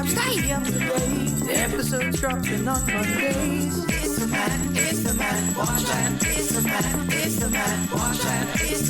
Stay up to date. The episodes dropping on Mondays. It's the Matt, watch that. It's the Matt, watch that. It's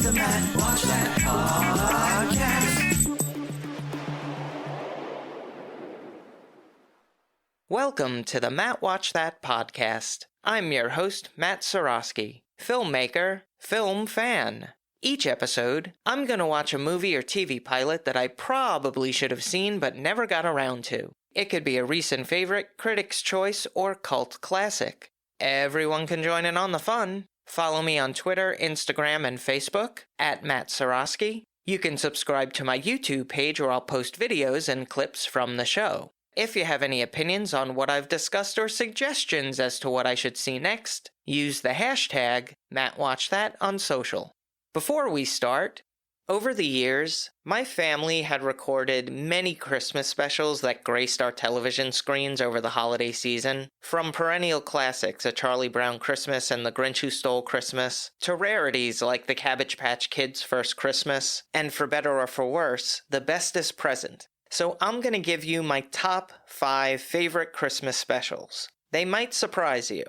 the Matt, watch that podcast. Welcome to the Matt Watch That podcast. I'm your host, Matt Seroski, filmmaker, film fan. Each episode, I'm going to watch a movie or TV pilot that I probably should have seen but never got around to. It could be a recent favorite, critic's choice, or cult classic. Everyone can join in on the fun. Follow me on Twitter, Instagram, and Facebook, at Matt Seroski. You can subscribe to my YouTube page where I'll post videos and clips from the show. If you have any opinions on what I've discussed or suggestions as to what I should see next, use the hashtag MattWatchThat on social. Before we start, over the years, my family had recorded many Christmas specials that graced our television screens over the holiday season, from perennial classics, A Charlie Brown Christmas and The Grinch Who Stole Christmas, to rarities like The Cabbage Patch Kids' First Christmas, and for better or for worse, The Bestest Present. So I'm going to give you my top 5 favorite Christmas specials. They might surprise you.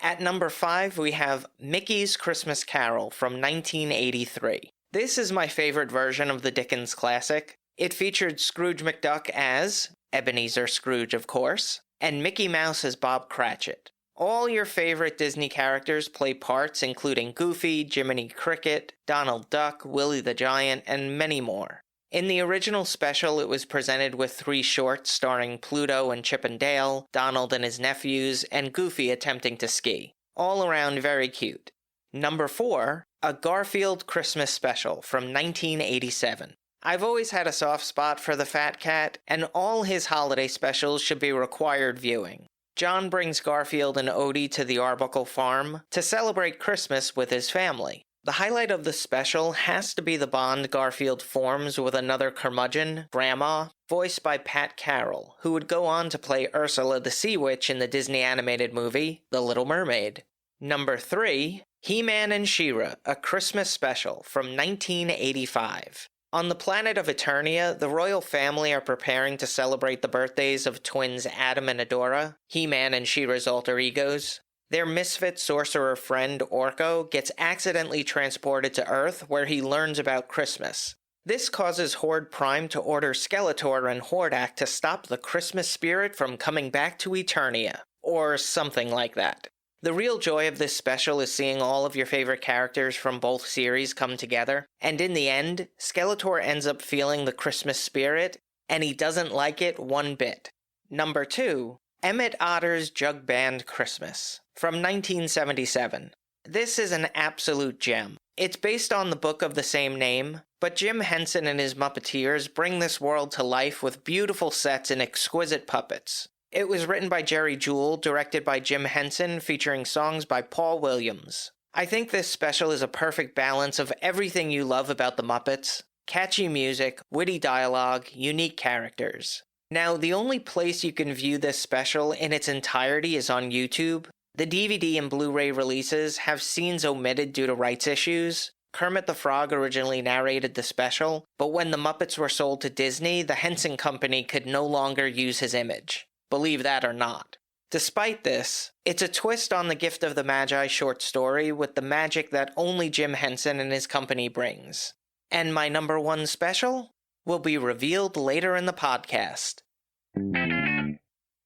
At number 5, we have Mickey's Christmas Carol from 1983. This is my favorite version of the Dickens classic. It featured Scrooge McDuck as Ebenezer Scrooge, of course, and Mickey Mouse as Bob Cratchit. All your favorite Disney characters play parts, including Goofy, Jiminy Cricket, Donald Duck, Willie the Giant, and many more. In the original special, it was presented with 3 shorts starring Pluto and Chip and Dale, Donald and his nephews, and Goofy attempting to ski. All around very cute. Number 4, A Garfield Christmas Special from 1987. I've always had a soft spot for the Fat Cat, and all his holiday specials should be required viewing. John brings Garfield and Odie to the Arbuckle Farm to celebrate Christmas with his family. The highlight of the special has to be the bond Garfield forms with another curmudgeon, Grandma, voiced by Pat Carroll, who would go on to play Ursula the Sea Witch in the Disney animated movie, The Little Mermaid. Number 3, He-Man and She-Ra, A Christmas Special from 1985. On the planet of Eternia, the royal family are preparing to celebrate the birthdays of twins Adam and Adora, He-Man and She-Ra's alter egos. Their misfit sorcerer friend, Orko, gets accidentally transported to Earth where he learns about Christmas. This causes Horde Prime to order Skeletor and Hordak to stop the Christmas spirit from coming back to Eternia, or something like that. The real joy of this special is seeing all of your favorite characters from both series come together, and in the end, Skeletor ends up feeling the Christmas spirit, and he doesn't like it one bit. Number 2, Emmett Otter's Jug Band Christmas from 1977. This is an absolute gem. It's based on the book of the same name, but Jim Henson and his Muppeteers bring this world to life with beautiful sets and exquisite puppets. It was written by Jerry Jewell, directed by Jim Henson, featuring songs by Paul Williams. I think this special is a perfect balance of everything you love about the Muppets: catchy music, witty dialogue, unique characters. Now, the only place you can view this special in its entirety is on YouTube. The DVD and Blu-ray releases have scenes omitted due to rights issues. Kermit the Frog originally narrated the special, but when the Muppets were sold to Disney, the Henson Company could no longer use his image. Believe that or not. Despite this, it's a twist on the Gift of the Magi short story with the magic that only Jim Henson and his company brings. And my number 1 special will be revealed later in the podcast.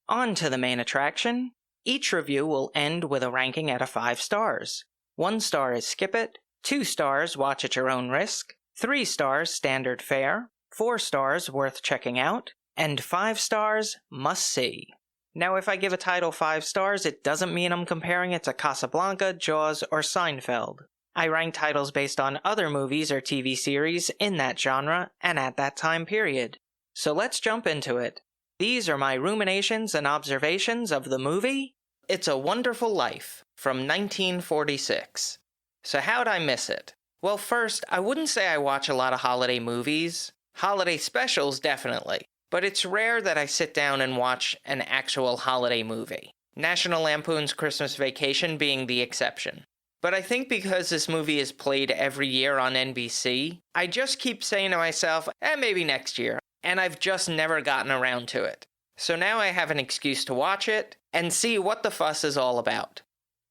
On to the main attraction. Each review will end with a ranking out of 5 stars. 1 star is skip it, 2 stars watch at your own risk, 3 stars standard fare, 4 stars worth checking out, and 5 stars must see. Now, if I give a title 5 stars, it doesn't mean I'm comparing it to Casablanca, Jaws, or Seinfeld. I rank titles based on other movies or TV series in that genre and at that time period. So let's jump into it. These are my ruminations and observations of the movie It's a Wonderful Life from 1946. So how'd I miss it? Well, first, I wouldn't say I watch a lot of holiday movies. Holiday specials, definitely. But it's rare that I sit down and watch an actual holiday movie. National Lampoon's Christmas Vacation being the exception. But I think because this movie is played every year on NBC, I just keep saying to myself, maybe next year. and I've just never gotten around to it. So now I have an excuse to watch it and see what the fuss is all about.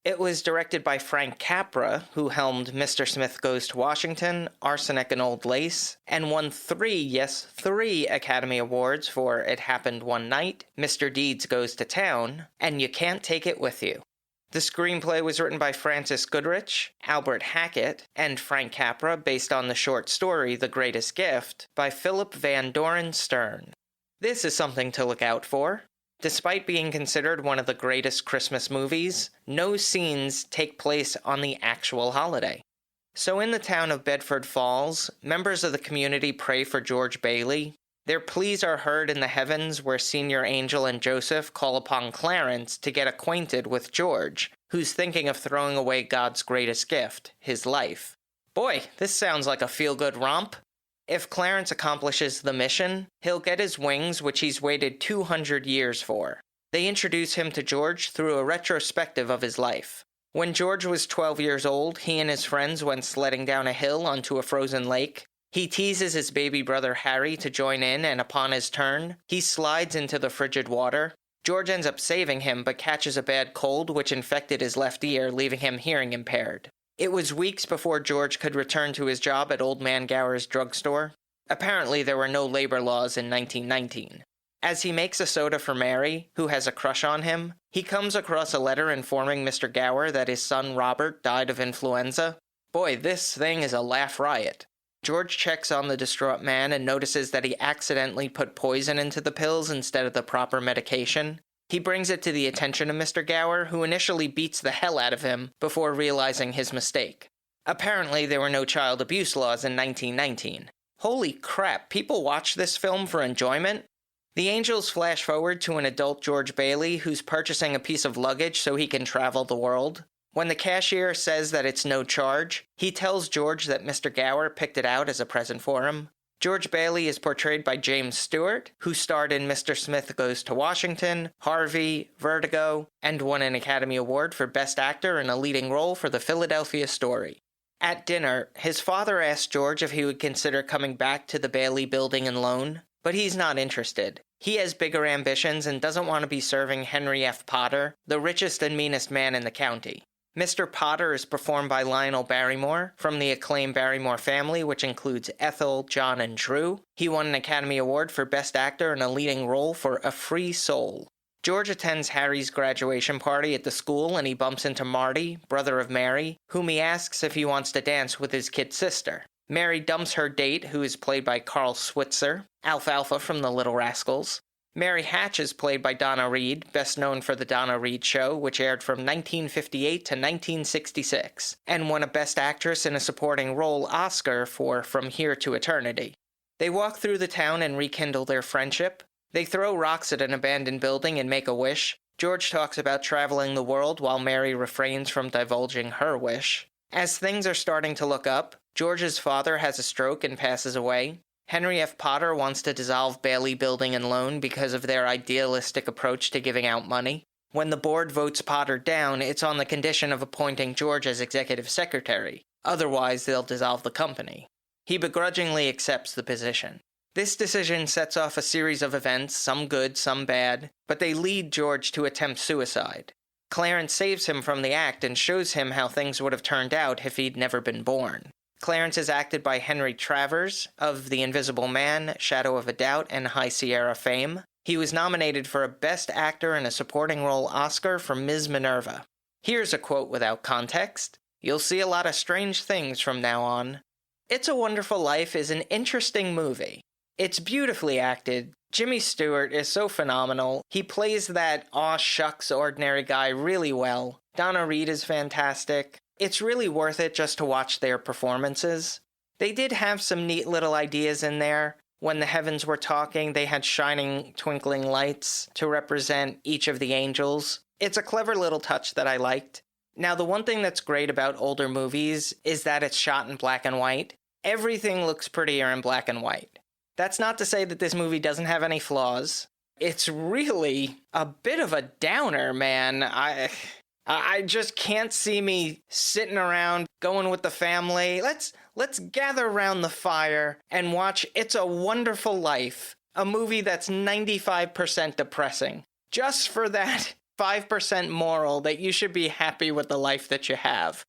It was directed by Frank Capra, who helmed Mr. Smith Goes to Washington, Arsenic and Old Lace, and won three Academy Awards for It Happened One Night, Mr. Deeds Goes to Town, and You Can't Take It With You. The screenplay was written by Francis Goodrich, Albert Hackett, and Frank Capra, based on the short story The Greatest Gift by Philip Van Doren Stern. This is something to look out for. Despite being considered one of the greatest Christmas movies, no scenes take place on the actual holiday. So in the town of Bedford Falls, members of the community pray for George Bailey. Their pleas are heard in the heavens where Senior Angel and Joseph call upon Clarence to get acquainted with George, who's thinking of throwing away God's greatest gift, his life. Boy, this sounds like a feel-good romp. If Clarence accomplishes the mission, he'll get his wings, which he's waited 200 years for. They introduce him to George through a retrospective of his life. When George was 12 years old, he and his friends went sledding down a hill onto a frozen lake. He teases his baby brother Harry to join in, and upon his turn, he slides into the frigid water. George ends up saving him, but catches a bad cold which infected his left ear, leaving him hearing impaired. It was weeks before George could return to his job at Old Man Gower's drugstore. Apparently, there were no labor laws in 1919. As he makes a soda for Mary, who has a crush on him, he comes across a letter informing Mr. Gower that his son Robert died of influenza. Boy, this thing is a laugh riot. George checks on the distraught man and notices that he accidentally put poison into the pills instead of the proper medication. He brings it to the attention of Mr. Gower, who initially beats the hell out of him before realizing his mistake. Apparently, there were no child abuse laws in 1919. Holy crap, people watch this film for enjoyment? The angels flash forward to an adult George Bailey who's purchasing a piece of luggage so he can travel the world. When the cashier says that it's no charge, he tells George that Mr. Gower picked it out as a present for him. George Bailey is portrayed by James Stewart, who starred in Mr. Smith Goes to Washington, Harvey, Vertigo, and won an Academy Award for Best Actor in a leading role for The Philadelphia Story. At dinner, his father asked George if he would consider coming back to the Bailey Building and Loan, but he's not interested. He has bigger ambitions and doesn't want to be serving Henry F. Potter, the richest and meanest man in the county. Mr. Potter is performed by Lionel Barrymore from the acclaimed Barrymore family, which includes Ethel, John, and Drew. He won an Academy Award for Best Actor in a leading role for A Free Soul. George attends Harry's graduation party at the school and he bumps into Marty, brother of Mary, whom he asks if he wants to dance with his kid sister. Mary dumps her date, who is played by Carl Switzer, Alfalfa from The Little Rascals. Mary Hatch is played by Donna Reed, best known for The Donna Reed Show, which aired from 1958 to 1966, and won a Best Actress in a Supporting Role Oscar for From Here to Eternity. They walk through the town and rekindle their friendship. They throw rocks at an abandoned building and make a wish. George talks about traveling the world while Mary refrains from divulging her wish. As things are starting to look up, George's father has a stroke and passes away. Henry F. Potter wants to dissolve Bailey Building and Loan because of their idealistic approach to giving out money. When the board votes Potter down, it's on the condition of appointing George as executive secretary. Otherwise, they'll dissolve the company. He begrudgingly accepts the position. This decision sets off a series of events, some good, some bad, but they lead George to attempt suicide. Clarence saves him from the act and shows him how things would have turned out if he'd never been born. Clarence is acted by Henry Travers of The Invisible Man, Shadow of a Doubt, and High Sierra fame. He was nominated for a Best Actor in a Supporting Role Oscar for Ms. Minerva. Here's a quote without context. "You'll see a lot of strange things from now on." It's a Wonderful Life is an interesting movie. It's beautifully acted. Jimmy Stewart is so phenomenal. He plays that aw shucks ordinary guy really well. Donna Reed is fantastic. It's really worth it just to watch their performances. They did have some neat little ideas in there. When the heavens were talking, they had shining, twinkling lights to represent each of the angels. It's a clever little touch that I liked. Now, the one thing that's great about older movies is that it's shot in black and white. Everything looks prettier in black and white. That's not to say that this movie doesn't have any flaws. It's really a bit of a downer, man. I just can't see me sitting around going with the family. Let's gather around the fire and watch It's a Wonderful Life A movie that's 95% depressing. Just for that 5% moral that you should be happy with the life that you have.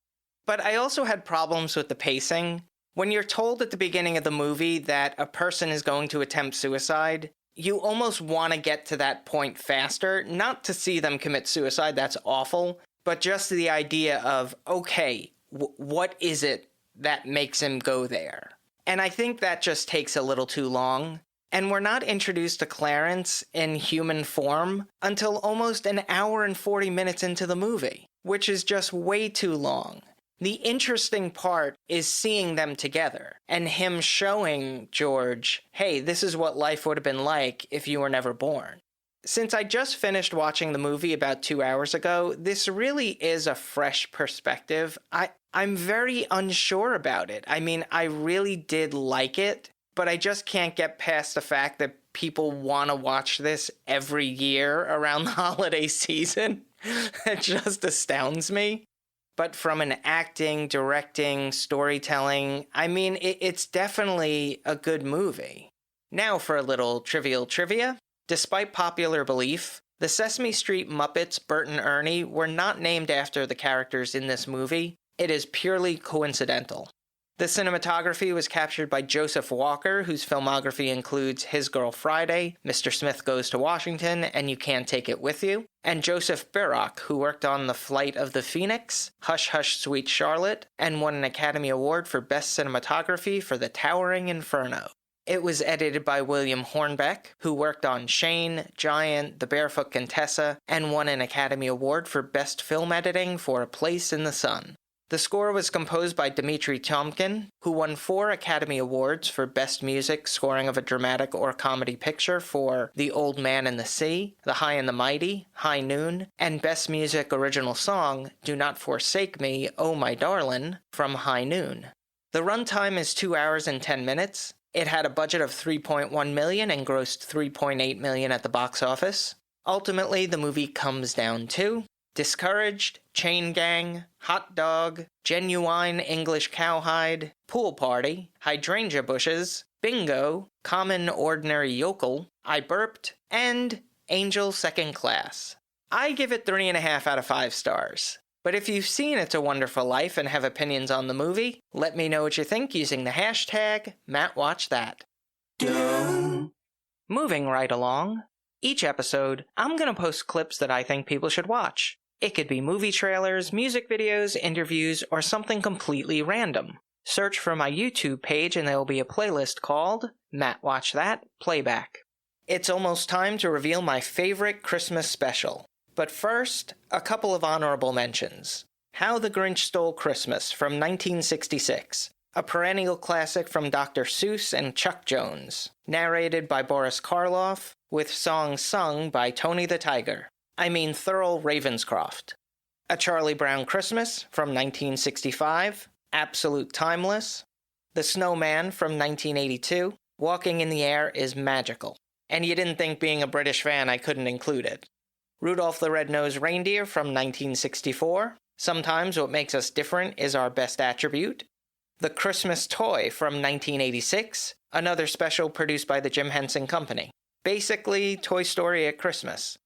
But I also had problems with the pacing. When you're told at the beginning of the movie that a person is going to attempt suicide, you almost want to get to that point faster, not to see them commit suicide, that's awful, but just the idea of, okay, what is it that makes him go there? And I think that just takes a little too long. And we're not introduced to Clarence in human form until almost an hour and 40 minutes into the movie, which is just way too long. The interesting part is seeing them together and him showing George, hey, this is what life would have been like if you were never born. Since I just finished watching the movie about 2 hours ago, this really is a fresh perspective. I'm very unsure about it. I mean, I really did like it, but I just can't get past the fact that people want to watch this every year around the holiday season. It just astounds me. But from an acting, directing, storytelling, I mean, it's definitely a good movie. Now for a little trivial trivia. Despite popular belief, the Sesame Street Muppets, Bert and Ernie, were not named after the characters in this movie. It is purely coincidental. The cinematography was captured by Joseph Walker, whose filmography includes His Girl Friday, Mr. Smith Goes to Washington, and You Can't Take It With You, and Joseph Biroc, who worked on The Flight of the Phoenix, Hush Hush Sweet Charlotte, and won an Academy Award for Best Cinematography for The Towering Inferno. It was edited by William Hornbeck, who worked on Shane, Giant, The Barefoot Contessa, and won an Academy Award for Best Film Editing for A Place in the Sun. The score was composed by Dmitri Tiomkin, who won 4 Academy Awards for Best Music Scoring of a Dramatic or Comedy Picture for The Old Man and the Sea, The High and the Mighty, High Noon, and Best Music Original Song, Do Not Forsake Me, Oh My Darlin', from High Noon. The runtime is 2 hours and 10 minutes. It had a budget of $3.1 million and grossed $3.8 million at the box office. Ultimately, the movie comes down to Discouraged, Chain Gang, Hot Dog, Genuine English Cowhide, Pool Party, Hydrangea Bushes, Bingo, Common Ordinary Yokel, I Burped, and Angel Second Class. I give it 3.5 out of 5 stars. But if you've seen It's a Wonderful Life and have opinions on the movie, let me know what you think using the hashtag MattWatchThat. Moving right along, each episode, I'm going to post clips that I think people should watch. It could be movie trailers, music videos, interviews, or something completely random. Search for my YouTube page and there will be a playlist called Matt Watch That Playback. It's almost time to reveal my favorite Christmas special. But first, a couple of honorable mentions. How the Grinch Stole Christmas from 1966, a perennial classic from Dr. Seuss and Chuck Jones, narrated by Boris Karloff, with songs sung by Tony the Tiger. Thurl Ravenscroft. A Charlie Brown Christmas from 1965, absolute timeless. The Snowman from 1982, Walking in the Air is magical. And you didn't think being a British fan I couldn't include it. Rudolph the Red-Nosed Reindeer from 1964, Sometimes What Makes Us Different is Our Best Attribute. The Christmas Toy from 1986, another special produced by the Jim Henson Company. Basically, Toy Story at Christmas.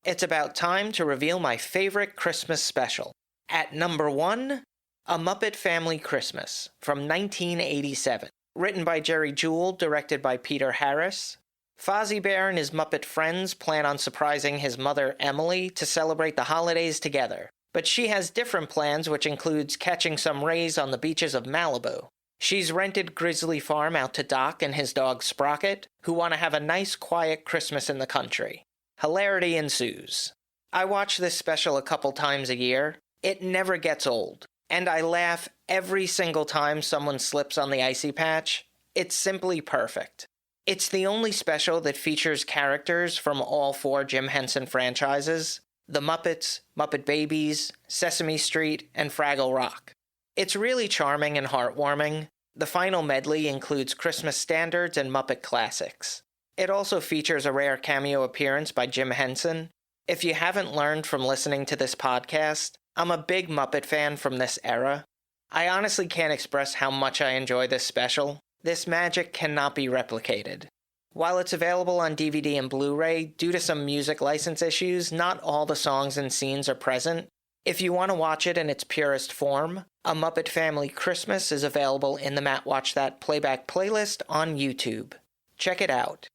It's about time to reveal my favorite Christmas special. At number 1, A Muppet Family Christmas from 1987. Written by Jerry Jewell, directed by Peter Harris. Fozzie Bear and his Muppet friends plan on surprising his mother, Emily, to celebrate the holidays together. But she has different plans, which includes catching some rays on the beaches of Malibu. She's rented Grizzly Farm out to Doc and his dog Sprocket, who want to have a nice, quiet Christmas in the country. Hilarity ensues. I watch this special a couple times a year. It never gets old. And I laugh every single time someone slips on the icy patch. It's simply perfect. It's the only special that features characters from all 4 Jim Henson franchises: The Muppets, Muppet Babies, Sesame Street, and Fraggle Rock. It's really charming and heartwarming. The final medley includes Christmas standards and Muppet classics. It also features a rare cameo appearance by Jim Henson. If you haven't learned from listening to this podcast, I'm a big Muppet fan from this era. I honestly can't express how much I enjoy this special. This magic cannot be replicated. While it's available on DVD and Blu-ray, due to some music license issues, not all the songs and scenes are present. If you want to watch it in its purest form, A Muppet Family Christmas is available in the Matt Watch That playback playlist on YouTube. Check it out.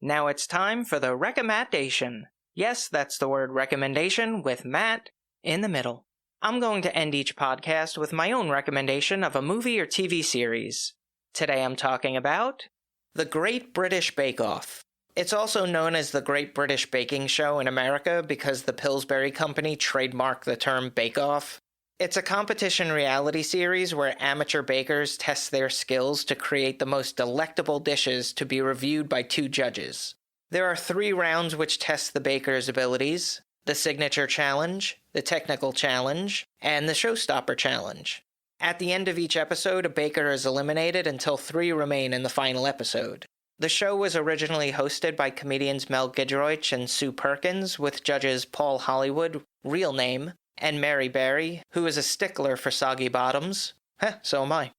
Now it's time for the recommendation. Yes, that's the word recommendation with Matt in the middle. I'm going to end each podcast with my own recommendation of a movie or TV series. Today I'm talking about The Great British Bake Off. It's also known as the Great British Baking Show in America because the Pillsbury Company trademarked the term Bake Off. It's a competition reality series where amateur bakers test their skills to create the most delectable dishes to be reviewed by 2 judges. There are 3 rounds which test the baker's abilities: the Signature Challenge, the Technical Challenge, and the Showstopper Challenge. At the end of each episode, a baker is eliminated until 3 remain in the final episode. The show was originally hosted by comedians Mel Giedroyc and Sue Perkins, with judges Paul Hollywood, real name, and Mary Berry, who is a stickler for soggy bottoms. So am I.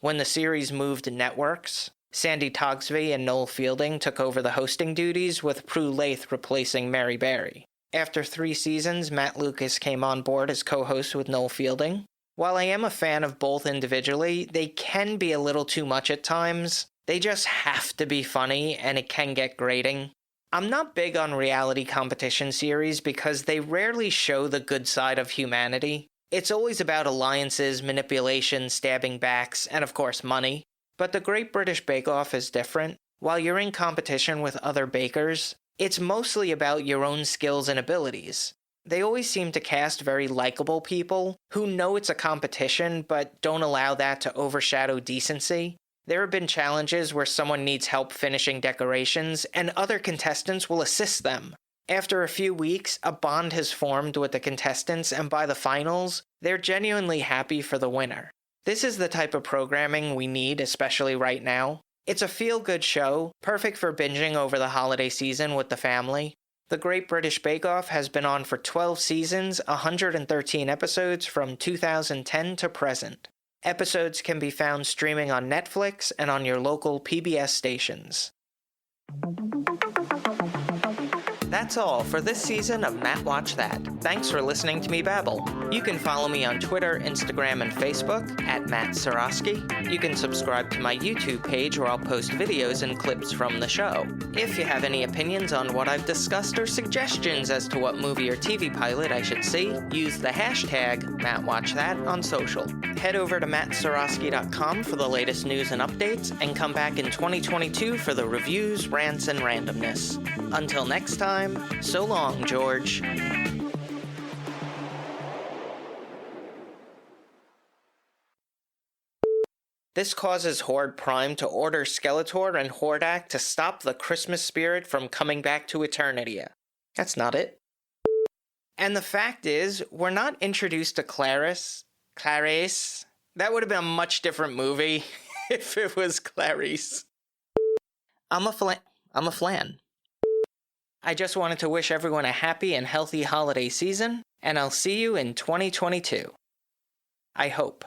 When the series moved to networks, Sandy Togsvey and Noel Fielding took over the hosting duties, with Prue Leith replacing Mary Berry. After 3 seasons, Matt Lucas came on board as co-host with Noel Fielding. While I am a fan of both individually, they can be a little too much at times. They just have to be funny, and it can get grating. I'm not big on reality competition series because they rarely show the good side of humanity. It's always about alliances, manipulation, stabbing backs, and of course money. But the Great British Bake Off is different. While you're in competition with other bakers, it's mostly about your own skills and abilities. They always seem to cast very likable people who know it's a competition but don't allow that to overshadow decency. There have been challenges where someone needs help finishing decorations, and other contestants will assist them. After a few weeks, a bond has formed with the contestants, and by the finals, they're genuinely happy for the winner. This is the type of programming we need, especially right now. It's a feel-good show, perfect for binging over the holiday season with the family. The Great British Bake Off has been on for 12 seasons, 113 episodes from 2010 to present. Episodes can be found streaming on Netflix and on your local PBS stations. That's all for this season of Matt Watch That. Thanks for listening to me babble. You can follow me on Twitter, Instagram, and Facebook at Matt Seroski. You can subscribe to my YouTube page where I'll post videos and clips from the show. If you have any opinions on what I've discussed or suggestions as to what movie or TV pilot I should see, use the hashtag MattWatchThat on social. Head over to mattseroski.com for the latest news and updates, and come back in 2022 for the reviews, rants, and randomness. Until next time, so long, George. This causes Horde Prime to order Skeletor and Hordak to stop the Christmas spirit from coming back to Eternitia. That's not it. And the fact is, we're not introduced to Clarice. That would have been a much different movie if it was Clarice. I'm a flan. I just wanted to wish everyone a happy and healthy holiday season, and I'll see you in 2022. I hope.